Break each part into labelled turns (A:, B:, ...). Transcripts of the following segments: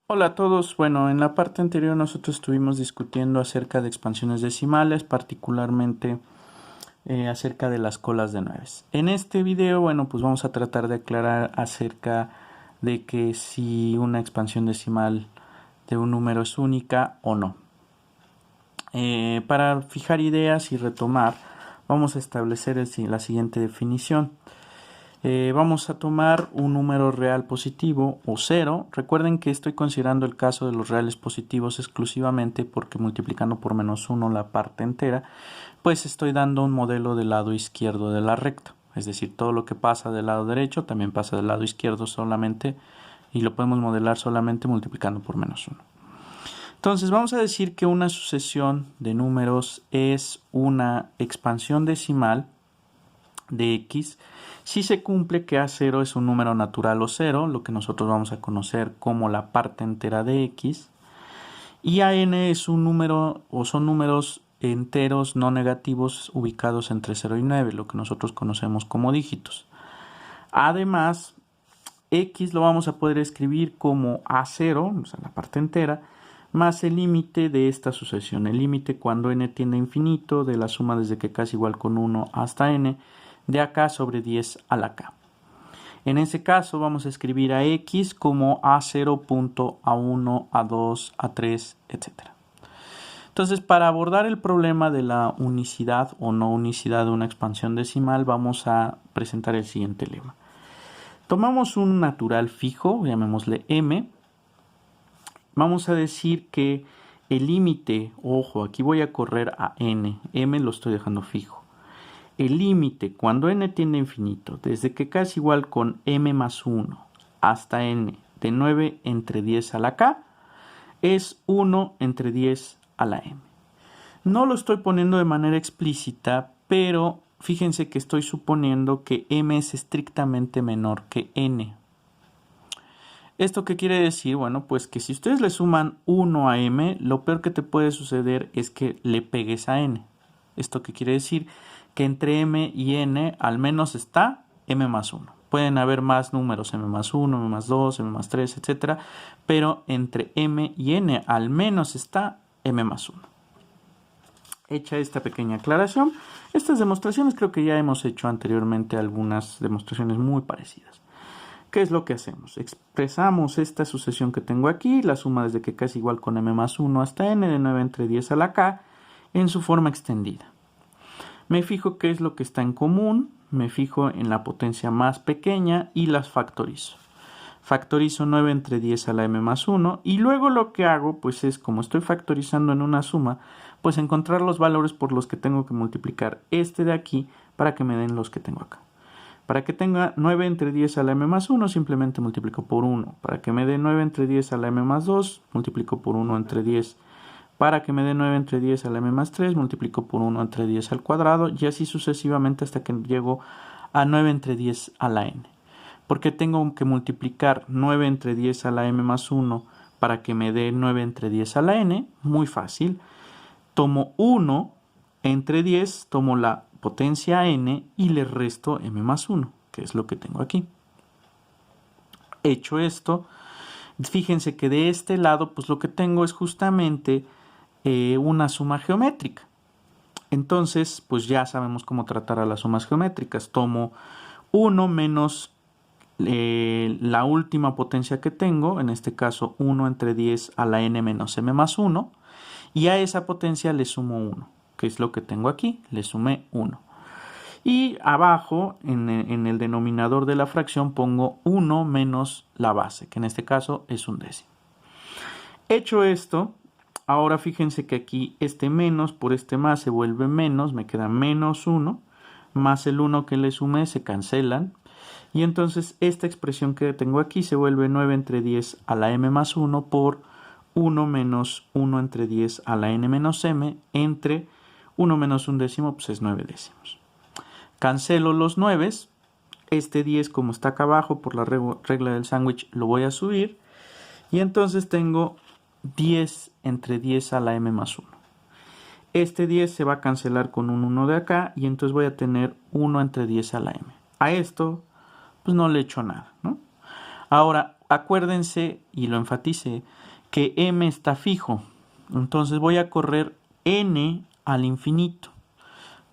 A: Hola a todos. Bueno, en la parte anterior nosotros estuvimos discutiendo acerca de expansiones decimales, particularmente acerca de las colas de nueves. En este video, bueno, pues vamos a tratar de aclarar acerca de que si una expansión decimal de un número es única o no. Para fijar ideas y retomar, vamos a establecer la siguiente definición. Vamos a tomar un número real positivo o cero. Recuerden que estoy considerando el caso de los reales positivos exclusivamente porque multiplicando por -1 la parte entera, pues estoy dando un modelo del lado izquierdo de la recta. Es decir, todo lo que pasa del lado derecho también pasa del lado izquierdo solamente y lo podemos modelar solamente multiplicando por -1. Entonces vamos a decir que una sucesión de números es una expansión decimal de x si se cumple que a0 es un número natural o cero, lo que nosotros vamos a conocer como la parte entera de x, y an es un número o son números enteros no negativos ubicados entre 0 y 9, lo que nosotros conocemos como dígitos. Además, x lo vamos a poder escribir como a0, o sea, la parte entera, más el límite de esta sucesión, el límite cuando n tiende a infinito de la suma desde que k es igual con 1 hasta n, de acá sobre 10 a la k. En ese caso vamos a escribir a x como a0, a1, a2, a3, etc. Entonces, para abordar el problema de la unicidad o no unicidad de una expansión decimal, vamos a presentar el siguiente lema. Tomamos un natural fijo, llamémosle m. Vamos a decir que el límite, ojo, aquí voy a correr a n, m lo estoy dejando fijo. El límite cuando n tiende a infinito, desde que k es igual con m más 1 hasta n de 9 entre 10 a la k, es 1 entre 10 a la m. No lo estoy poniendo de manera explícita, pero fíjense que estoy suponiendo que m es estrictamente menor que n. ¿Esto qué quiere decir? Bueno, pues que si ustedes le suman 1 a m, lo peor que te puede suceder es que le pegues a n. ¿Esto qué quiere decir? Que entre m y n al menos está m más 1. Pueden haber más números, m más 1, m más 2, m más 3, etc. Pero entre m y n al menos está m más 1. Hecha esta pequeña aclaración, estas demostraciones creo que ya hemos hecho anteriormente algunas demostraciones muy parecidas. ¿Qué es lo que hacemos? Expresamos esta sucesión que tengo aquí, la suma desde que k es igual con m más 1 hasta n de 9 entre 10 a la k, en su forma extendida. Me fijo qué es lo que está en común, me fijo en la potencia más pequeña y las factorizo. Factorizo 9 entre 10 a la m más 1 y luego lo que hago pues es, como estoy factorizando en una suma, pues encontrar los valores por los que tengo que multiplicar este de aquí para que me den los que tengo acá. Para que tenga 9 entre 10 a la m más 1, simplemente multiplico por 1. Para que me dé 9 entre 10 a la m más 2, multiplico por 1 entre 10. Para que me dé 9 entre 10 a la m más 3, multiplico por 1 entre 10 al cuadrado, y así sucesivamente hasta que llego a 9 entre 10 a la n. ¿Por qué tengo que multiplicar 9 entre 10 a la m más 1 para que me dé 9 entre 10 a la n? Muy fácil. Tomo 1 entre 10, tomo la potencia n y le resto m más 1, que es lo que tengo aquí. Hecho esto, fíjense que de este lado, pues lo que tengo es justamente una suma geométrica. Entonces, pues ya sabemos cómo tratar a las sumas geométricas. Tomo 1 menos la última potencia que tengo, en este caso 1 entre 10 a la n menos m más 1, y a esa potencia le sumo 1, que es lo que tengo aquí, le sumé 1. Y abajo, en el denominador de la fracción, pongo 1 menos la base, que en este caso es un décimo. Hecho esto, ahora fíjense que aquí este menos por este más se vuelve menos, me queda menos 1, más el 1 que le sumé se cancelan. Y entonces esta expresión que tengo aquí se vuelve 9 entre 10 a la m más 1 por 1 menos 1 entre 10 a la n menos m entre 1 menos un décimo, pues es 9 décimos. Cancelo los 9, este 10 como está acá abajo por la regla del sándwich lo voy a subir y entonces tengo 10 entre 10 a la m más 1. Este 10 se va a cancelar con un 1 de acá y entonces voy a tener 1 entre 10 a la m. A esto pues no le echo nada, ¿no? Ahora, acuérdense, y lo enfaticé, que m está fijo. Entonces voy a correr n al infinito.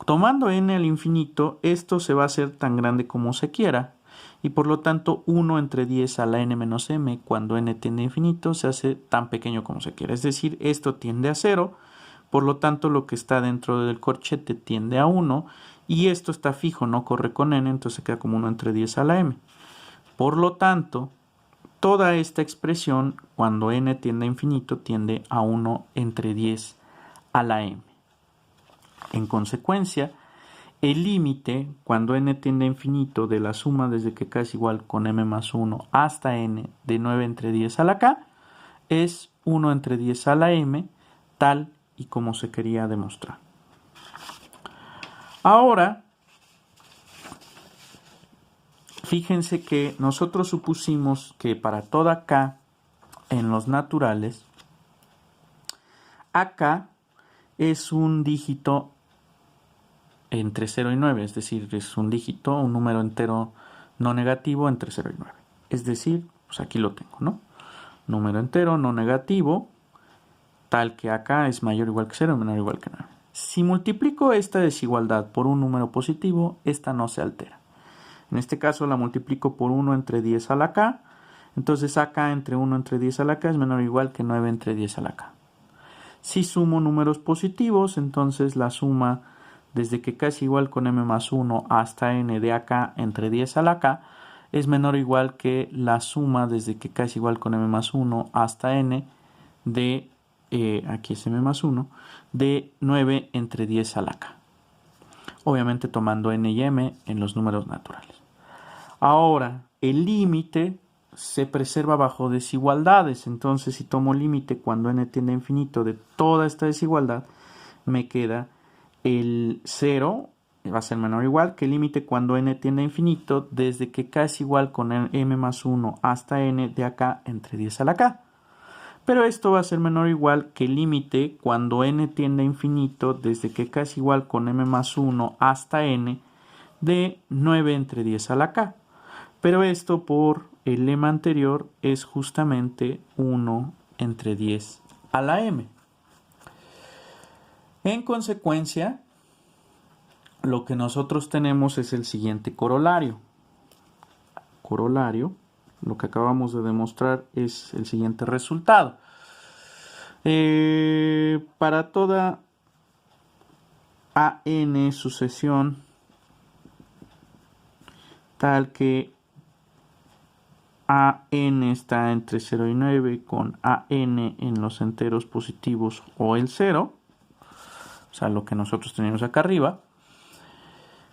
A: Tomando n al infinito, esto se va a hacer tan grande como se quiera. Y por lo tanto, 1 entre 10 a la n menos m, cuando n tiende a infinito, se hace tan pequeño como se quiera. Es decir, esto tiende a 0. Por lo tanto, lo que está dentro del corchete tiende a 1. Y esto está fijo, no corre con n, entonces queda como 1 entre 10 a la m. Por lo tanto, toda esta expresión, cuando n tiende a infinito, tiende a 1 entre 10 a la m. En consecuencia, el límite, cuando n tiende a infinito, de la suma desde que k es igual con m más 1 hasta n de 9 entre 10 a la k, es 1 entre 10 a la m, tal y como se quería demostrar. Ahora, fíjense que nosotros supusimos que para toda k en los naturales, ak es un dígito entre 0 y 9, es decir, es un dígito, un número entero no negativo entre 0 y 9. Es decir, pues aquí lo tengo, ¿no? Número entero no negativo, tal que acá es mayor o igual que 0 y menor o igual que 9. Si multiplico esta desigualdad por un número positivo, esta no se altera. En este caso la multiplico por 1 entre 10 a la k, entonces acá entre 1 entre 10 a la k es menor o igual que 9 entre 10 a la k. Si sumo números positivos, entonces la suma desde que k es igual con m más 1 hasta n de acá entre 10 a la k es menor o igual que la suma desde que k es igual con m más 1 hasta n de, aquí es m más 1, de 9 entre 10 a la k. Obviamente tomando n y m en los números naturales. Ahora, el límite se preserva bajo desigualdades. Entonces, si tomo límite cuando n tiende a infinito de toda esta desigualdad, me queda el 0, va a ser menor o igual que el límite cuando n tiende a infinito desde que k es igual con m más 1 hasta n de acá entre 10 a la k. Pero esto va a ser menor o igual que el límite cuando n tiende a infinito desde que k es igual con m más 1 hasta n de 9 entre 10 a la k. Pero esto por el lema anterior es justamente 1 entre 10 a la m. En consecuencia, lo que nosotros tenemos es el siguiente corolario. Lo que acabamos de demostrar es el siguiente resultado. Para toda AN sucesión tal que AN está entre 0 y 9 con AN en los enteros positivos o el 0, o sea, lo que nosotros tenemos acá arriba,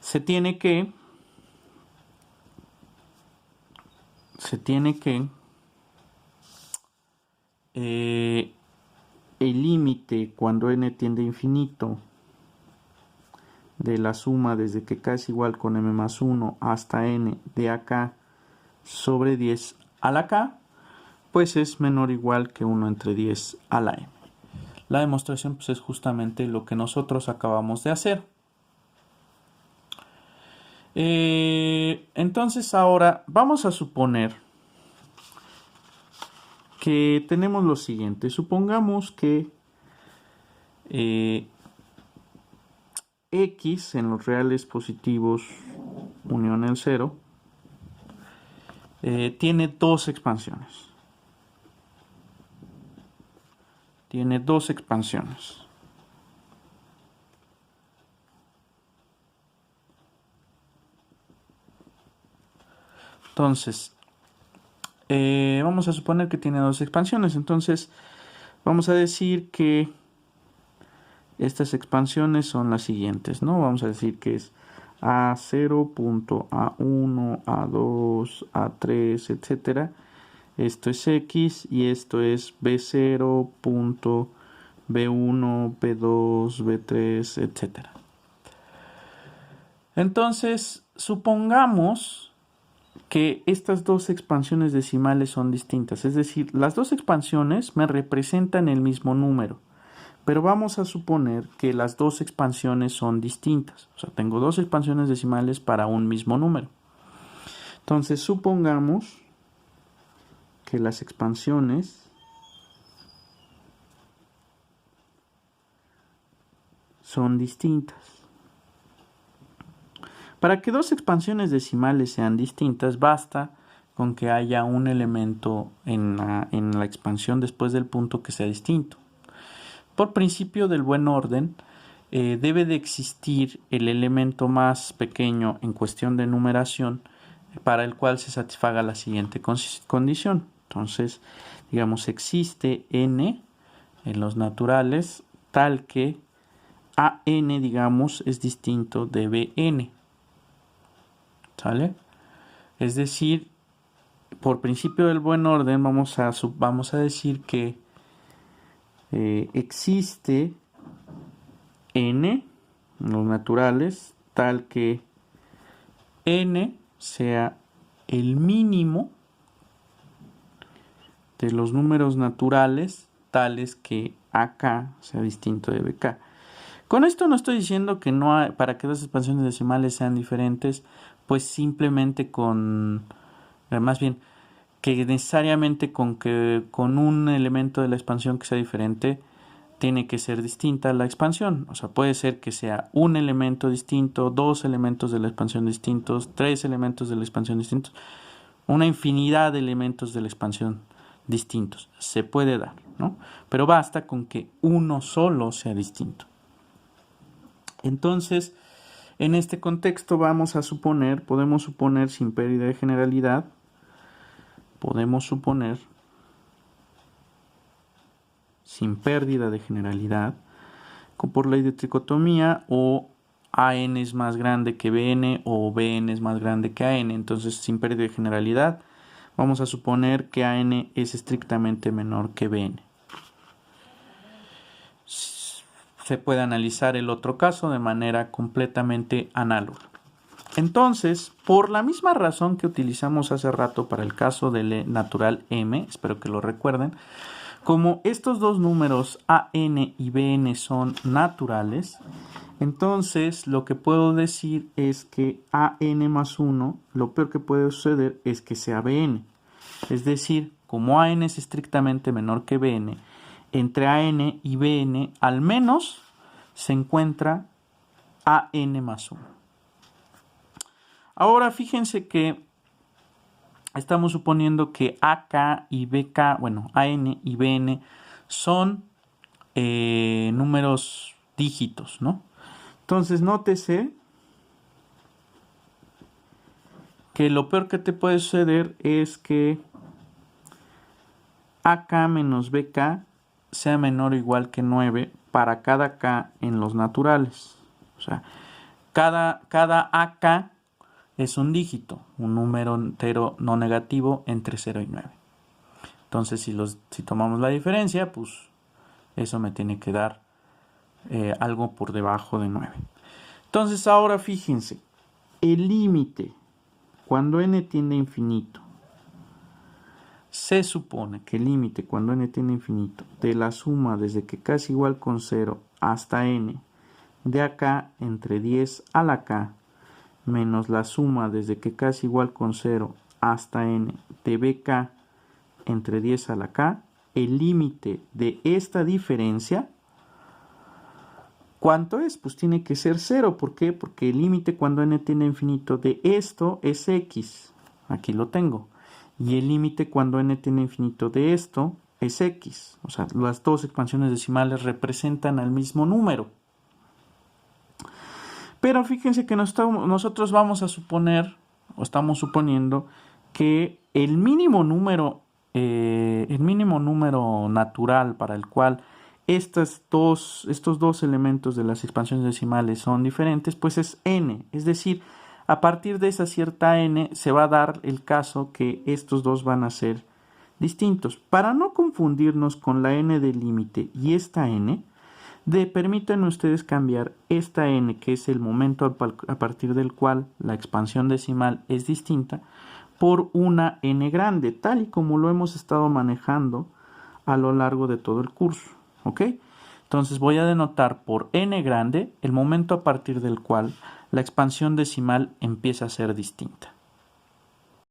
A: se tiene que el límite cuando n tiende a infinito de la suma desde que k es igual con m más 1 hasta n de acá sobre 10 a la k, pues es menor o igual que 1 entre 10 a la m. La demostración pues, es justamente lo que nosotros acabamos de hacer. Entonces ahora vamos a suponer que tenemos lo siguiente. Supongamos que x en los reales positivos unión el 0 tiene dos expansiones. Entonces, vamos a suponer que tiene dos expansiones. Entonces, vamos a decir que estas expansiones son las siguientes, ¿no? Vamos a decir que es A0, A1, A2, A3, etcétera. Esto es X y esto es B0, B1, B2, B3, etcétera. Entonces, supongamos que estas dos expansiones decimales son distintas. Es decir, las dos expansiones me representan el mismo número. Pero vamos a suponer que las dos expansiones son distintas. O sea, tengo dos expansiones decimales para un mismo número. Entonces, supongamos que las expansiones son distintas. Para que dos expansiones decimales sean distintas, basta con que haya un elemento en la expansión después del punto que sea distinto. Por principio del buen orden, debe de existir el elemento más pequeño en cuestión de numeración para el cual se satisfaga la siguiente condición. Entonces, digamos, existe n en los naturales tal que AN, digamos, es distinto de BN. ¿Sale? Es decir, por principio del buen orden vamos a decir que existe n en los naturales tal que n sea el mínimo de los números naturales tales que AK sea distinto de BK. Con esto no estoy diciendo que no hay, para que dos expansiones decimales sean diferentes, pues simplemente más bien, que necesariamente con un elemento de la expansión que sea diferente, tiene que ser distinta la expansión. O sea, puede ser que sea un elemento distinto, dos elementos de la expansión distintos, tres elementos de la expansión distintos, una infinidad de elementos de la expansión distintos. Se puede dar, ¿no? Pero basta con que uno solo sea distinto. Entonces, en este contexto podemos suponer sin pérdida de generalidad, por ley de tricotomía, o AN es más grande que BN o BN es más grande que AN. Entonces, sin pérdida de generalidad, vamos a suponer que AN es estrictamente menor que BN. Se puede analizar el otro caso de manera completamente análoga. Entonces, por la misma razón que utilizamos hace rato para el caso del natural M, espero que lo recuerden, como estos dos números AN y BN son naturales, entonces lo que puedo decir es que AN más 1, lo peor que puede suceder es que sea BN. Es decir, como AN es estrictamente menor que BN, entre AN y BN al menos se encuentra AN más 1. Ahora fíjense que estamos suponiendo que AK y BK, AN y BN son números dígitos, ¿no? Entonces nótese que lo peor que te puede suceder es que AK menos BK sea menor o igual que 9 para cada K en los naturales. O sea, cada AK es un dígito, un número entero no negativo entre 0 y 9. Entonces, si tomamos la diferencia, pues eso me tiene que dar algo por debajo de 9. Entonces, ahora fíjense, el límite cuando n tiende a infinito, se supone que el límite cuando n tiende a infinito de la suma desde que k es igual con 0 hasta n de acá entre 10 a la k menos la suma desde que k es igual con 0 hasta n de bk entre 10 a la k, el límite de esta diferencia, ¿cuánto es? Pues tiene que ser 0. ¿Por qué? Porque el límite cuando n tiende a infinito de esto es x. Aquí lo tengo. Y el límite cuando n tiende a infinito de esto es x. O sea, las dos expansiones decimales representan al mismo número. Pero fíjense que nosotros vamos a suponer, o estamos suponiendo, que el mínimo número natural para el cual estos dos elementos de las expansiones decimales son diferentes, pues es n. Es decir, a partir de esa cierta n se va a dar el caso que estos dos van a ser distintos. Para no confundirnos con la n del límite y esta n, permiten ustedes cambiar esta n, que es el momento a partir del cual la expansión decimal es distinta, por una n grande, tal y como lo hemos estado manejando a lo largo de todo el curso. ¿Ok? Entonces voy a denotar por n grande el momento a partir del cual la expansión decimal empieza a ser distinta.